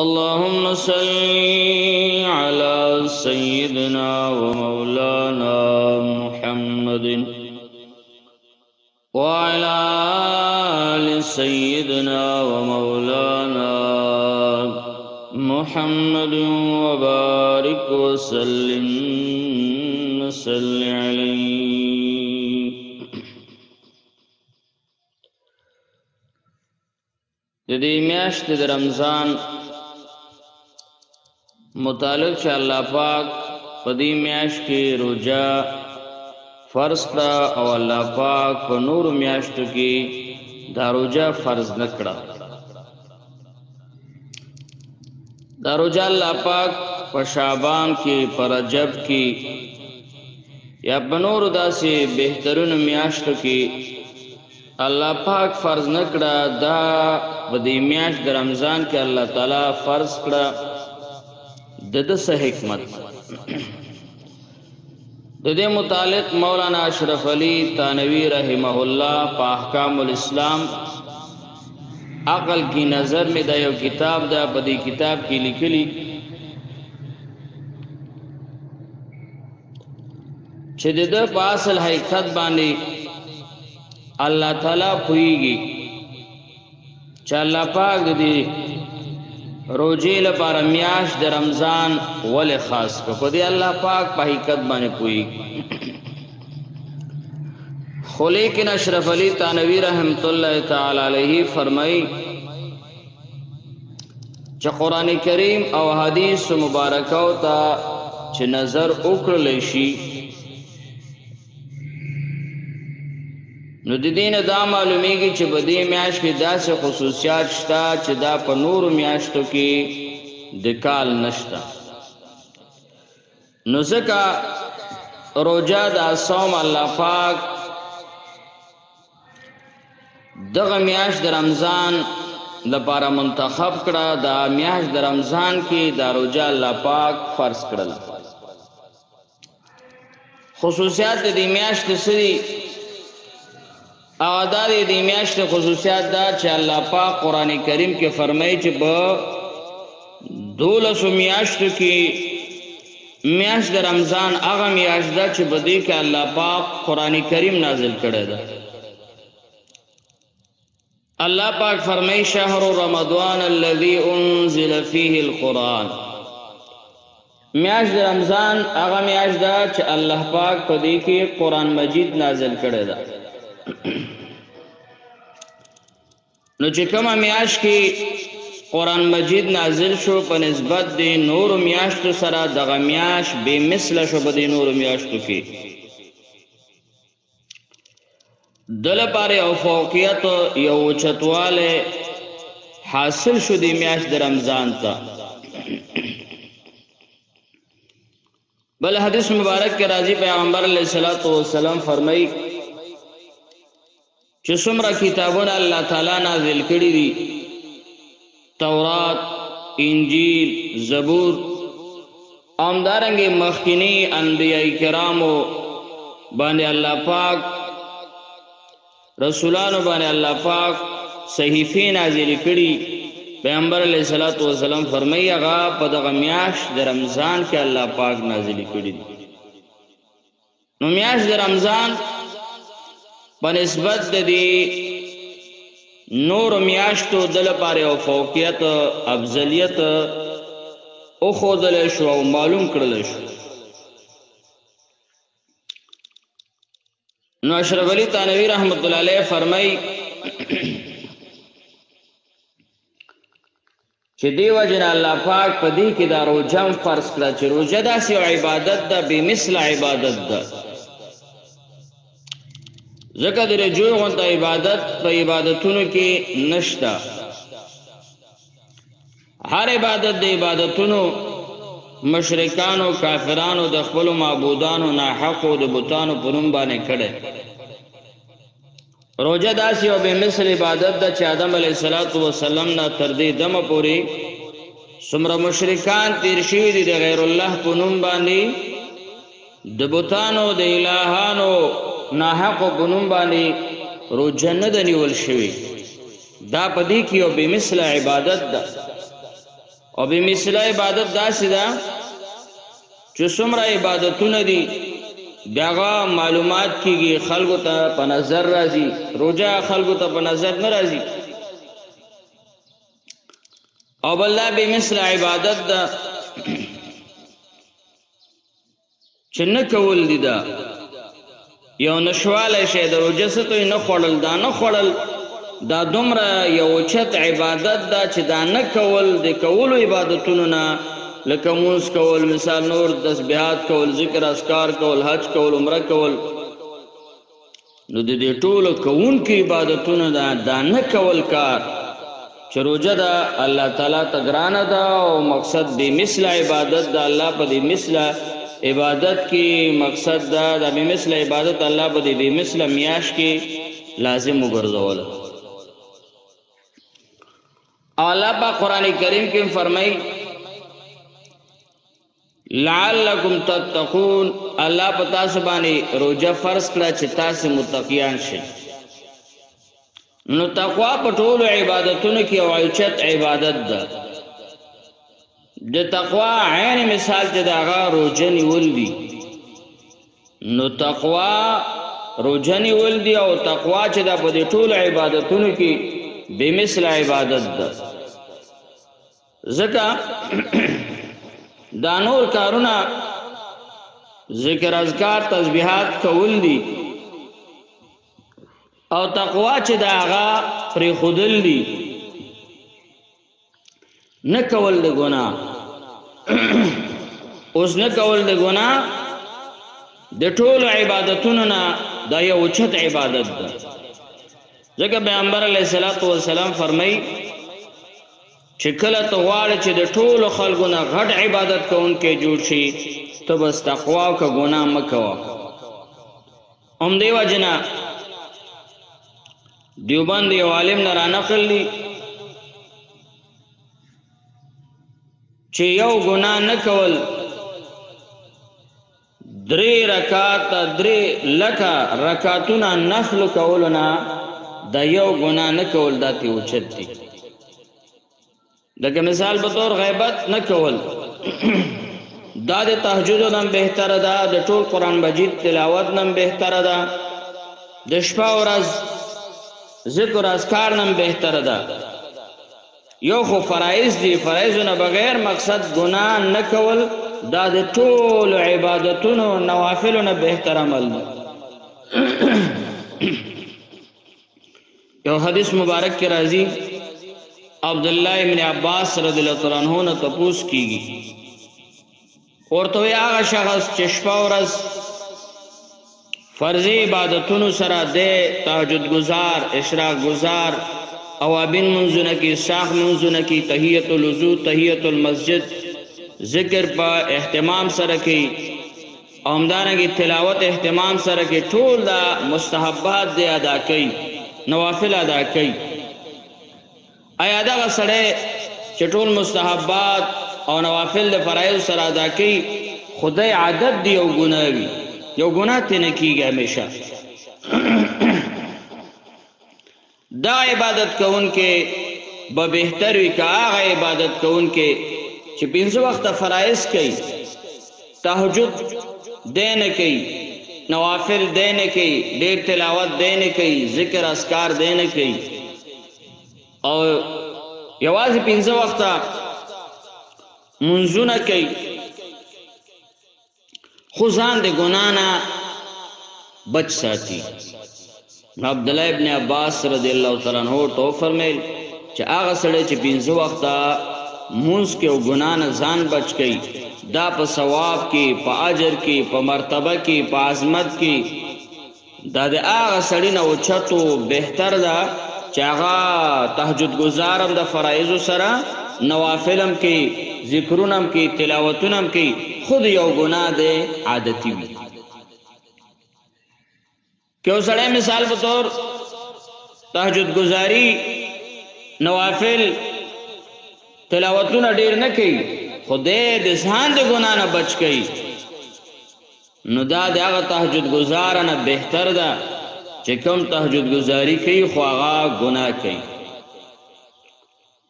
اللهم صل على سيدنا ومولانا محمد وعلى آل سيدنا ومولانا محمد وبارك وسلم عليه. د دې میاشت د رمضان متعلق چې الله پاک په دې میاشت کې روزه فرض کړه او الله پاک په نور میاشتو کې دا روزه فرض نکړه. دا روزه الله پاک په شعبان کې په رجب کې یا په نور داسې بهترین میاشتو کې الله پاک فرض نکړه. دا په دې میاشت د رمضان کې الله تعالی فرض کړه. د څه حکمت د دې متعلق مولانا اشرف علی تانوی رحمه الله په احکام الاسلام عقل کی نظر میں دا یو کتاب دا په دې کتاب کې لیکلي چې د په اصل حقیقت باندې الله تعالی پويږي چې الله پاک دې روزه لپاره میاشت د رمضان ول خاص کو دې الله پاک په حقیقت باندې پويږي. خو لیکن اشرف علی تانوی رحمت الله تعالی علیه فرمای چې قران کریم او حدیث مبارکه او ته چې نظر وکړل شي نو د دین دا معلومیږي چې په دې میاشت کې داسې خصوصیات شته چې دا په نورو میاشتو کې د کال نشته. نو ځکه روزه د صوم الله پاک دغه میاشت د رمضان لپاره منتخب کړه. دا میاشت د رمضان کې دا روزه الله پاک فرض کړل. خصوصیات د دې میاشت سری او دا دې میاشت خصوصیات دا چې الله پاک قران کریم کې فرمایي چې په 12 میاشتو کې میاشت د رمضان هغه میاشت ده چې په دې کې الله پاک قران کریم نازل کړی دی. الله پاک فرمایي شهر رمضان الذي انزل فيه القرآن. میاشت د رمضان هغه میاشت ده چې الله پاک په دې کې قران مجید نازل کړی دی. نو چې کومه میاشت کې قران مجید نازل شو په نسبت د نور میاشتو سره دغه میاشت به مثل شو په د نور میاشتو کې دل پاره او فوقیت یو چتواله حاصل شو د میاشت د رمضان ته. بل حدیث مبارک کې راځي پیغمبر علیه الصلاۃ والسلام فرمایي چې څومره کتابونه الله تعالی نازل کړي دي تورات انجیل زبور امدارنګ مخکینی انبیاء کرامو باندې الله پاک رسولانو باندې الله پاک صحیفې نازل کړي. پیغمبر علیه الصلاۃ والسلام فرمایي هغه په دغه میاشت د رمضان کې الله پاک نازل کړي دي. نو میاشت د رمضان بنسبت د دې نور میاشتو د لپاره او فوقیت افضلیت او خودل شو او معلوم کړل شو. نو اشرف علی تانوی رحمت الله علیه فرمای چې دیو جن الله پاک په دې کې دا روزه فرض کړه چې روزه داسې عبادت ده به مثل عبادت ده. ذکر د رجوع غونته عبادت په عبادتونو کې نشتا. هر عبادت د عبادتونو مشرکانو کافرانو د خپل معبودانو نه حق او د بوتانو پرم باندې کړي. روزه داسې او به مثل عبادت د چې آدم علیه السلام نه تر دې دمه پوري څومره مشرکان تیر شوي دي د غیر الله پرم باندې د بوتانو د الهانو ناحق بنوم باندې روزه نه نیول شوی. دا پدې کې یو بمثل عبادت ده او به مثله عبادت داسې ده چې څومره عبادتونه دي دغه معلومات کیږي خلکو ته په نظر راځي روزه خلکو ته په نظر نه راځي او بل به مثل عبادت ده چې نه کول دي دا یو نشواله شي د روزه ستوي نه خوړل دا نه خوړل دا دومره یو چت عبادت ده چې دا نه کول د کولو عبادتونو نه لکه مونځ کول مثال نور تسبیحات کول ذکر اذکار کول حج کول عمره کول نو د دې ټولو کوونکو عبادتونو دا نه کول کار چې روزه ده الله تعالی ته ګرانه ده او مقصد به مثل عبادت ده الله په دې مثل عبادت کې مقصد ده د به مثل عبادت الله په دې به مثل میاش کې لازم وګرځول الله په قران کریم کې فرمایي لعلکم تتقون الله پتا سبانی روزه فرض کړه چې تاسو متقیان شئ نو تقوا په ټولو عبادتونو کې او اوچت عبادت ده د تقوا عین مثال چې داغه روزه نیول دي نو تقوا روزه نیول دي او تقوا چې د په ټولو عبادتونو کې به مثل عبادت ده ځکه دا نور کارونه ذکر اذکار تسبیحات کول دي او تقوا چې دا هغه پرې خودل دي نه کول د ګناه اوس نه کول د ګناه د ټولو عبادتونو نه دا یو اوچت عبادت ده ځکه پیغمبر علیه الصلاۃ والسلام فرمایي چې کله ته غواړې چې د ټولو خلکو نه غټ عبادت کوونکی جوړ شي ته بس تقوا او که ګناه مه کوه همدې وجې نه دیوبند یو عالم نه رانقل دي چې یو ګناه نه کول 3 رکعات 3 لکه رکعتونه نفل کولونه دا یو ګناه نه کول دا تی اوچت دي لکه مثال په طور غیبت نه کول دا د تهجد نم بهتره ده د ټول قران مجید تلاوت نم بهتره ده د شپه او ورځ ذکر اذکار نم بهتره ده یو خو فرایض دي فرایضونه بغیر مقصد ګناه نه کول دا د ټول عبادتونو نوافلونو بهتر عمل ده یو حدیث مبارک کې راځي عبد الله ابن عباس رضی الله عنه نه تپوس کیږي ورته هغه شخص چې شپه ورځ فرضي عبادتونو سره د تهجد گزار اشراق گزار اوابین منځونه کې شاخ منځونه کې تحیت الوضو تحیت المسجد ذکر په اهتمام سره کې اومدارنګي تلاوت اهتمام سره کې ټول دا مستحبات دی ادا کوي نوافل ادا کوي ایا دا سره چې ټول مستحبات او نوافل د فرایض سره ادا کوي خدای عادت دی او ګناوي یو ګناه ته نه کیږي همیشه دا عبادت کون کې به بهتر وي که هغه عبادت کون کې چې 5 وخت فرایض کوي تهجد دین کوي نوافل دین کوي ډېر تلاوت دین کوي ذکر اذکار دین کوي او یوازې 5 وخت منځونه کوي خو ځان د ګناه نه بچ ساتي عبد الله ابن عباس رضی الله تعالی عنہ تو فرمایل چې هغه سړی چې 5 وخت مونږ کې او ګناه نه ځان بچ کړي دا په ثواب کې په اجر کې په مرتبه کې په عظمت کې دا د هغه سړی نه اوچتو بهتر ده چې هغه تهجد گزارم د فرایض سره نوافلم کې ذکرونم کې تلاوتونم کې خود یو ګناه ده عادتي وي کہ سڑے مثال په طور تهجد گزاری نوافل تلاوتونه ډیر نه کوي خدای د ځان د ګنا نه بچ کوي نو دا دغه تهجد گزار نه بهتر ده چې کوم تهجد گزاری کوي خو هغه ګناه کوي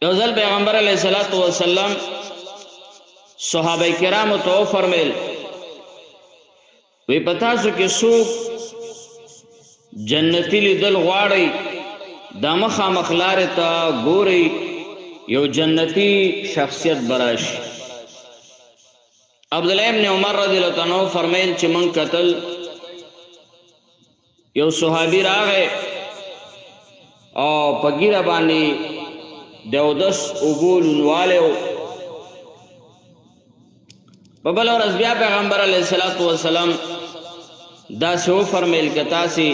یو ځل پیغمبر علیه الصلاۃ والسلام صحابه کرامو ته فرمایل وی پتا سو کې څوک جنتی لیدل غواړي دا مخامخ لارې ته ګوري یو جنتی شخصیت براش. عبدالله ابن عمر رضی اللہ عنہ فرمایل چې من قتل یو صحابي راغی او پګیره باندې دودس وګولونواله په بل ورځ بیا پیغمبر علیه الصلاۃ والسلام دا سو فرمایل کتا سي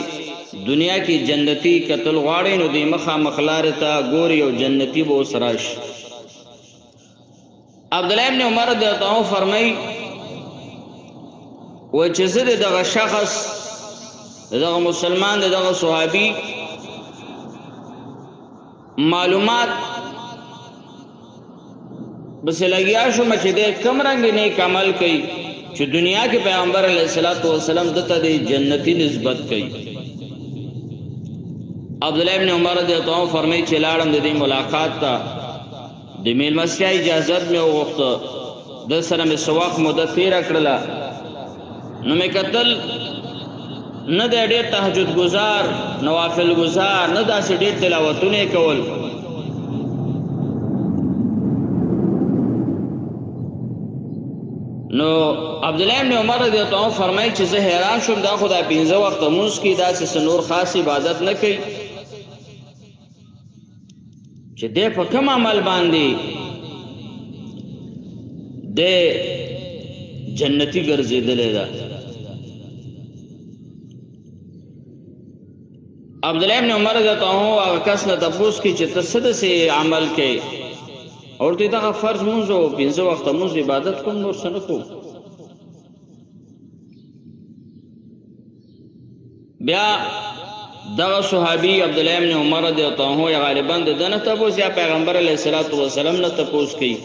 دنیا کی جنتی قتل غواړي نو د مخه مخلاره ته ګوري او جنتی بو سراش. عبدالله ابن عمر رضی اللہ عنہ فرمای و چې زه دغه شخص دغه مسلمان دغه صحابي معلومات بس لګیا شو چې د کم رنگ نیک عمل کوي چې دنیا کې پیغمبر علیه الصلاۃ والسلام دته د جنتی نسبت کوي. عبدالله ابن عمر رضی اللہ عنہ فرمایي چې لاړم د دې ملاقات ته د میلمستیا اجازه مې وغوښته د سره مې سواق مدت تیر کړله نو مې قتل نه د ډېر تهجد گزار نوافل گزار نه داسې ډېر تلاوتونه کول نو عبدالله ابن عمر رضی اللہ عنہ فرمایي چې زه حیران شوم دا خو دا 15 وخت مونځ کې داسې نور خاص عبادت نه کوي چې دې په کوم عمل باندې د جنتی ګرځېدلې ده. عبدالله ابن عمر رضی اللہ عنہ هغه کس نه تپوس کی چې ته څه داسې عمل کوي ورته دغه فرض مونځ او 15 وخت مونځ عبادت کوم نور څه نه کوم. بیا دغه صحابي عبدالله ابن عمر رضی اللہ عنہ غالبا دنه تپوس یا پیغمبر علیه الصلاۃ والسلام نه تپوس کوي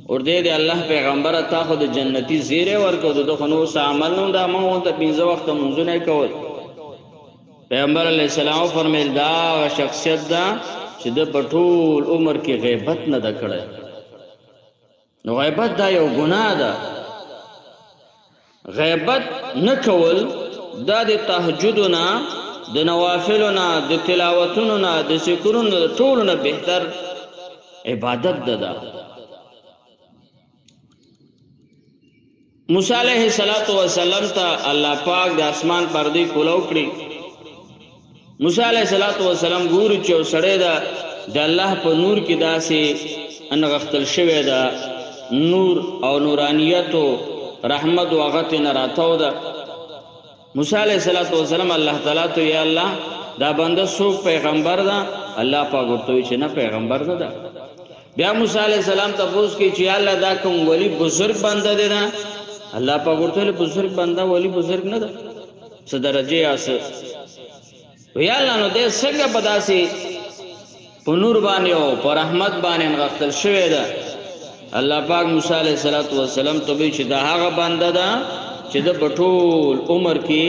اور دې الله پیغمبر ته خو د جنتی زیره ورکو دغه نو څه عمل نو دا مو ته 15 وخت مونځ نه کول. پیغمبر علیہ السلام فرمیل دا شخصیت دا چې د پټول عمر کې غیبت نه د کړه نو غیبت دا یو ګناه ده. غیبت نه کول دا د تهجدنا د نوافلنا د تلاوتونو د ذکرونو ټولو نه بهتر عبادت ده. موسی علیہ السلام ته الله پاک د اسمان پردې کولو کړی. موسی علیہ السلام ګوري چې سړی دا د الله په نور کې داسې انغختل شوی دا نور او نورانیت او رحمت او غت نه راتاو ده. موسی علیہ السلام الله تعالی ته یا الله دا بنده څوک پیغمبر ده الله پاک ورته چې نه پیغمبر نه ده. بیا موسی علیہ السلام تاسو کې چې الله دا کوم ولی بزرگ بنده ده نه الله پاک ورته بزرگ بنده ولی بزرگ نه ده څه درجه اسه وی الله نو دې څنګه پداسي په نور باندې او په رحمت باندې غختل شوی ده. الله پاک موسی علیہ السلام ته وی چې دا هغه بنده ده چې د پټول عمر کې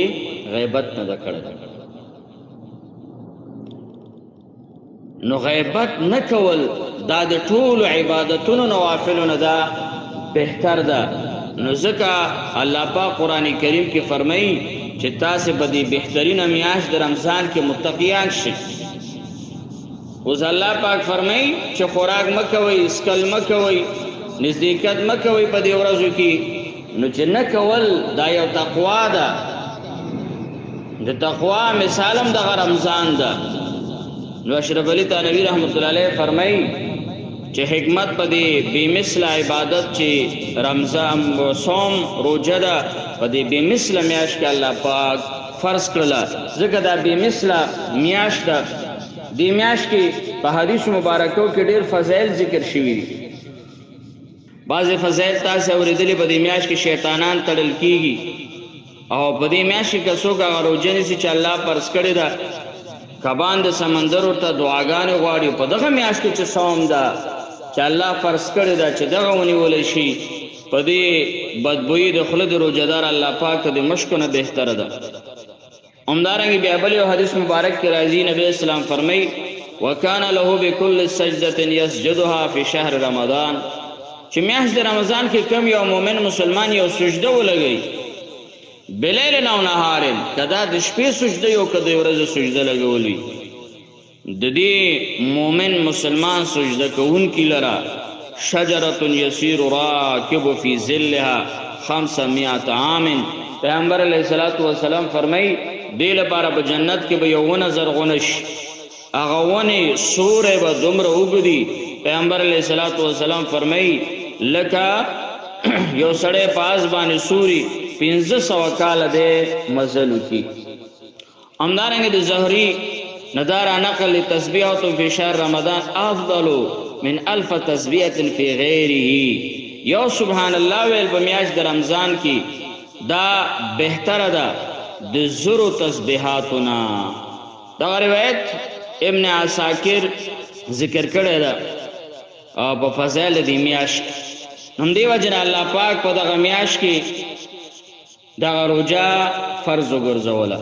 غیبت نه کړی. نو غیبت نه کول دا د ټول عبادتونو نوافلو نه ده بهتر ده. نو ځکه الله پاک قران کریم کې فرمایي چې تاسو په دې بهترینه میاشت د رمضان کې متقیان شئ. اوس الله پاک فرمایي چې خوراک مکوئ اسکل مکوئ نزدېکت مکوئ په دې ورځو کې نو چې نه کول دا یو تقوا ده. د تقوا مثالم د رمضان ده. نو اشرف علی تنوی رحمت الله علیه فرمایي چې حکمت په دې بېمثله عبادت چې رمضان او صوم روزه ده په دې بېمثله میاشت کې الله پاک فرض کړله ځکه دا بېمثله میاشت ده. دې میاشت کې په حدیث مبارکو کې ډېر فضایل ذکر شوي دي. بعضې فضایل تاسې اورېدلې په دې میاشت کې شیطانان تړل کېږي او په دې میاشت کې که څوک هغه روژه نیسي چې الله فرض کړې ده کبان د سمندر ورته دعاګانې غواړي. په دغه میاشت کې چې صوم ده چې الله فرض کړی ده چې دغه ونیولی شي په دې بدبویي د خوله د روژهدار الله پاک ته د مشکو نه بهتره ده. همدارنګې بیا بل یو حدیث مبارک کې راځي نبی اسلام فرمایي وکان له بكل سجده يسجدها في شهر رمضان چې میاشت د رمضان کې کم یو مؤمن مسلمان یو سجده ولګي بلیل او نهار کدا د شپې سجده یو کدا ورځ سجده لګولي د دې مؤمن مسلمان سجده کوونکی لرا شجره يسير راكب في ظلها 500 عام پیغمبر علیہ الصلوۃ والسلام فرمای دې لپاره په جنت کې به یو ونه زرغونش هغه ونه سورې به دومره وګدي پیغمبر علیہ الصلوۃ والسلام فرمای لکه یو سړی پاس باندې سوري 1500 کال دې مزل کی امدارنګ د زهري ندارا نقل تسبیحات فی شهر رمضان افضل من 1000 تسبیحه فی غیره یو سبحان الله ویل په میاشت د رمضان کې دا بهتره ده د زرو تسبیحاتنا دا روایت ابن عساکر ذکر کړی ده او په فضایل د میاشت هم دی وجه الله پاک په دغه میاشت کې دغه روزه فرض وګرځوله